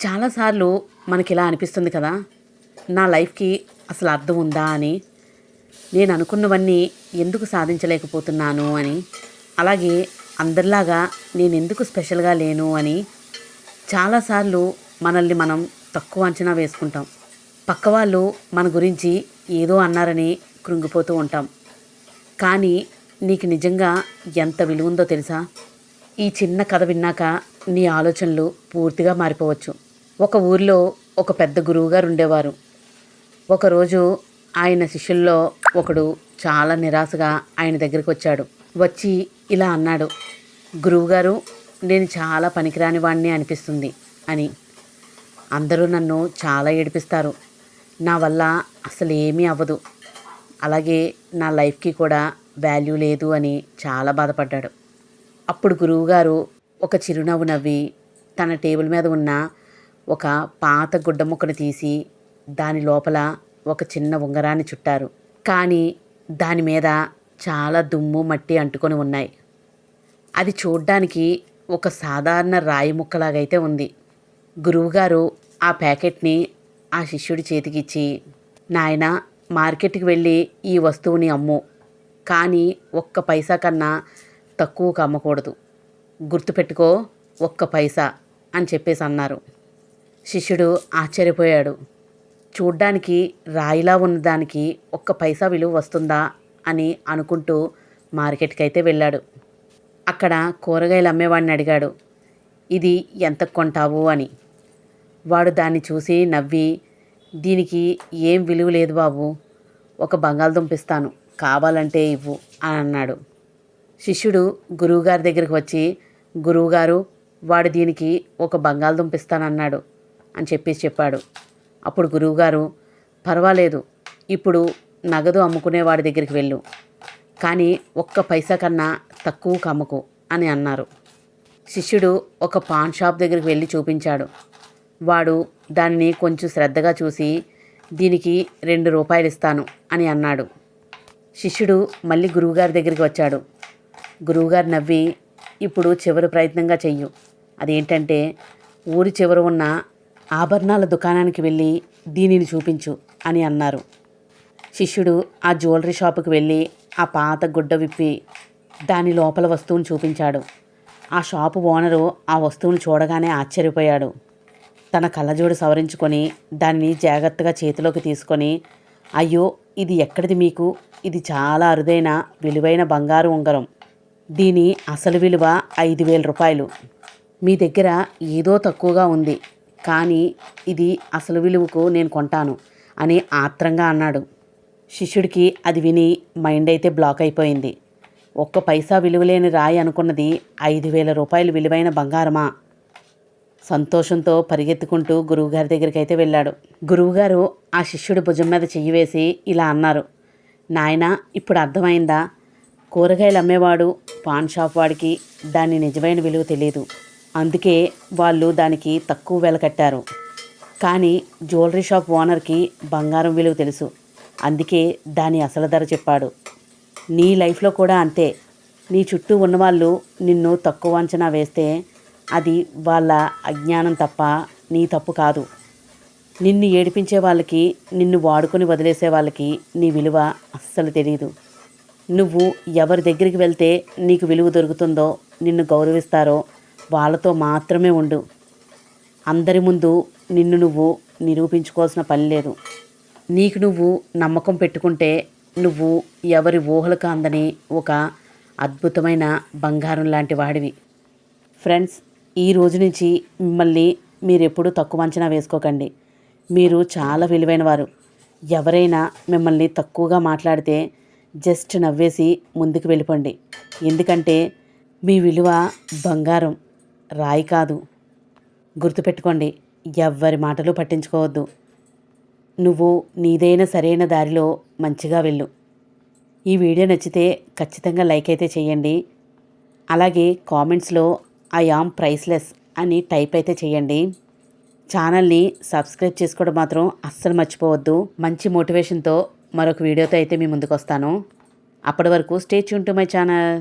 చాలాసార్లు మనకిలా అనిపిస్తుంది కదా, నా లైఫ్‌కి అసలు అర్థం ఉందా అని. నేను అనుకున్నవన్నీ ఎందుకు సాధించలేకపోతున్నాను అని. అలాగే అందరిలాగా నేనెందుకు స్పెషల్‌గా లేను అని చాలాసార్లు మనల్ని మనం తక్కువ అంచనా వేసుకుంటాం. పక్కవాళ్ళు మన గురించి ఏదో అన్నారని కృంగిపోతూ ఉంటాం. కానీ నీకు నిజంగా ఎంత విలువుందో తెలుసా? ఈ చిన్న కథ విన్నాక నీ ఆలోచనలు పూర్తిగా మారిపోవచ్చు. ఒక ఊరిలో ఒక పెద్ద గురువుగారు ఉండేవారు. ఒకరోజు ఆయన శిష్యుల్లో ఒకడు చాలా నిరాశగా ఆయన దగ్గరికి వచ్చాడు. వచ్చి ఇలా అన్నాడు, గురువుగారు, నేను చాలా పనికిరాని వాడిని అనిపిస్తుంది అని. అందరూ నన్ను చాలా ఏడిపిస్తారు. నా వల్ల అసలు ఏమీ అవ్వదు. అలాగే నా లైఫ్కి కూడా వాల్యూ లేదు అని చాలా బాధపడ్డాడు. అప్పుడు గురువుగారు ఒక చిరునవ్వు నవ్వి తన టేబుల్ మీద ఉన్న ఒక పాత గుడ్డ ముక్కను తీసి దాని లోపల ఒక చిన్న ఉంగరాన్ని చుట్టారు. కానీ దాని మీద చాలా దుమ్ము మట్టి అంటుకొని ఉన్నాయి. అది చూడ్డానికి ఒక సాధారణ రాయి ముక్కలాగైతే ఉంది. గురువుగారు ఆ ప్యాకెట్ని ఆ శిష్యుడి చేతికిచ్చి, నాయనా, మార్కెట్కి వెళ్ళి ఈ వస్తువుని అమ్ము, కానీ ఒక్క పైసా కన్నా తక్కువకు అమ్మకూడదు. గుర్తుపెట్టుకో, ఒక్క పైసా అని చెప్పేసి అన్నారు. శిష్యుడు ఆశ్చర్యపోయాడు. చూడ్డానికి రాయిలా ఉన్నదానికి ఒక్క పైసా విలువ వస్తుందా అని అనుకుంటూ మార్కెట్కి అయితే వెళ్ళాడు. అక్కడ కూరగాయలు అమ్మేవాడిని అడిగాడు, ఇది ఎంత కొంటావు అని. వాడు దాన్ని చూసి నవ్వి, దీనికి ఏం విలువ లేదు బాబు, ఒక బంగాళదుంప ఇస్తాను, కావాలంటే ఇవ్వు అని అన్నాడు. శిష్యుడు గురువుగారి దగ్గరికి వచ్చి, గురువుగారు, వాడు దీనికి ఒక బంగాళదుంప ఇస్తానన్నాడు అని చెప్పాడు. అప్పుడు గురువుగారు, పర్వాలేదు, ఇప్పుడు నగదు అమ్ముకునే వాడి దగ్గరికి వెళ్ళు, కానీ ఒక్క పైసా కన్నా తక్కువకు అమ్మకు అని అన్నారు. శిష్యుడు ఒక పాన్ షాప్ దగ్గరికి వెళ్ళి చూపించాడు. వాడు దానిని కొంచెం శ్రద్ధగా చూసి, దీనికి 2 రూపాయలు ఇస్తాను అని అన్నాడు. శిష్యుడు మళ్ళీ గురువుగారి దగ్గరికి వచ్చాడు. గురువుగారు నవ్వి, ఇప్పుడు చివరి ప్రయత్నంగా చెయ్యు, అదేంటంటే ఊరి చివర ఉన్న ఆభరణాల దుకాణానికి వెళ్ళి దీనిని చూపించు అని అన్నారు. శిష్యుడు ఆ జ్యువెలరీ షాపుకి వెళ్ళి ఆ పాత గుడ్డ విప్పి దాని లోపల వస్తువుని చూపించాడు. ఆ షాపు ఓనరు ఆ వస్తువుని చూడగానే ఆశ్చర్యపోయాడు. తన కళ్ళజోడు సవరించుకొని దాన్ని జాగ్రత్తగా చేతిలోకి తీసుకొని, అయ్యో, ఇది ఎక్కడిది మీకు? ఇది చాలా అరుదైన విలువైన బంగారు ఉంగరం. దీని అసలు విలువ 5,000 రూపాయలు. మీ దగ్గర ఏదో తక్కువగా ఉంది, కానీ ఇది అసలు విలువకు నేను కొంటాను అని ఆత్రంగా అన్నాడు. శిష్యుడికి అది విని మైండ్ అయితే బ్లాక్ అయిపోయింది. ఒక్క పైసా విలువలేని రాయి అనుకున్నది 5,000 రూపాయలు విలువైన బంగారమా? సంతోషంతో పరిగెత్తుకుంటూ గురువుగారి దగ్గరికి అయితే వెళ్ళాడు. గురువుగారు ఆ శిష్యుడి భుజం మీద చెయ్యి వేసి ఇలా అన్నారు, నాయనా, ఇప్పుడు అర్థమైందా? కూరగాయలు అమ్మేవాడు పాన్ షాప్ వాడికి దాని నిజమైన విలువ తెలియదు, అందుకే వాళ్ళు దానికి తక్కువ వెల కట్టారు. కానీ జ్యువెలరీ షాప్ ఓనర్కి బంగారం విలువ తెలుసు, అందుకే దాని అసలు ధర చెప్పాడు. నీ లైఫ్లో కూడా అంతే. నీ చుట్టూ ఉన్నవాళ్ళు నిన్ను తక్కువ అంచనా వేస్తే అది వాళ్ళ అజ్ఞానం తప్ప నీ తప్పు కాదు. నిన్ను ఏడిపించే వాళ్ళకి, నిన్ను వాడుకొని వదిలేసే వాళ్ళకి నీ విలువ అస్సలు తెలియదు. నువ్వు ఎవరి దగ్గరికి వెళ్తే నీకు విలువ దొరుకుతుందో, నిన్ను గౌరవిస్తారో వాళ్ళతో మాత్రమే ఉండు. అందరి ముందు నిన్ను నువ్వు నిరూపించుకోవాల్సిన పని లేదు. నీకు నువ్వు నమ్మకం పెట్టుకుంటే నువ్వు ఎవరి ఊహలకు అందని ఒక అద్భుతమైన బంగారం లాంటి వాడివి. ఫ్రెండ్స్, ఈ రోజు నుంచి మిమ్మల్ని మీరెప్పుడూ తక్కువ అంచనా వేసుకోకండి. మీరు చాలా విలువైన వారు. ఎవరైనా మిమ్మల్ని తక్కువగా మాట్లాడితే జస్ట్ నవ్వేసి ముందుకు వెళ్ళిపోండి. ఎందుకంటే మీ విలువ బంగారం, రాయి కాదు. గుర్తుపెట్టుకోండి, ఎవ్వరి మాటలు పట్టించుకోవద్దు. నువ్వు నీదైన సరైన దారిలో మంచిగా వెళ్ళు. ఈ వీడియో నచ్చితే ఖచ్చితంగా లైక్ అయితే చేయండి. అలాగే కామెంట్స్లో ఐ యామ్ ప్రైస్లెస్ అని టైప్ అయితే చేయండి. ఛానల్ని సబ్స్క్రైబ్ చేసుకోవడం మాత్రం అస్సలు మర్చిపోవద్దు. మంచి మోటివేషన్తో మరొక వీడియోతో అయితే మీ ముందుకు వస్తాను. అప్పటి వరకు stay tune to my channel.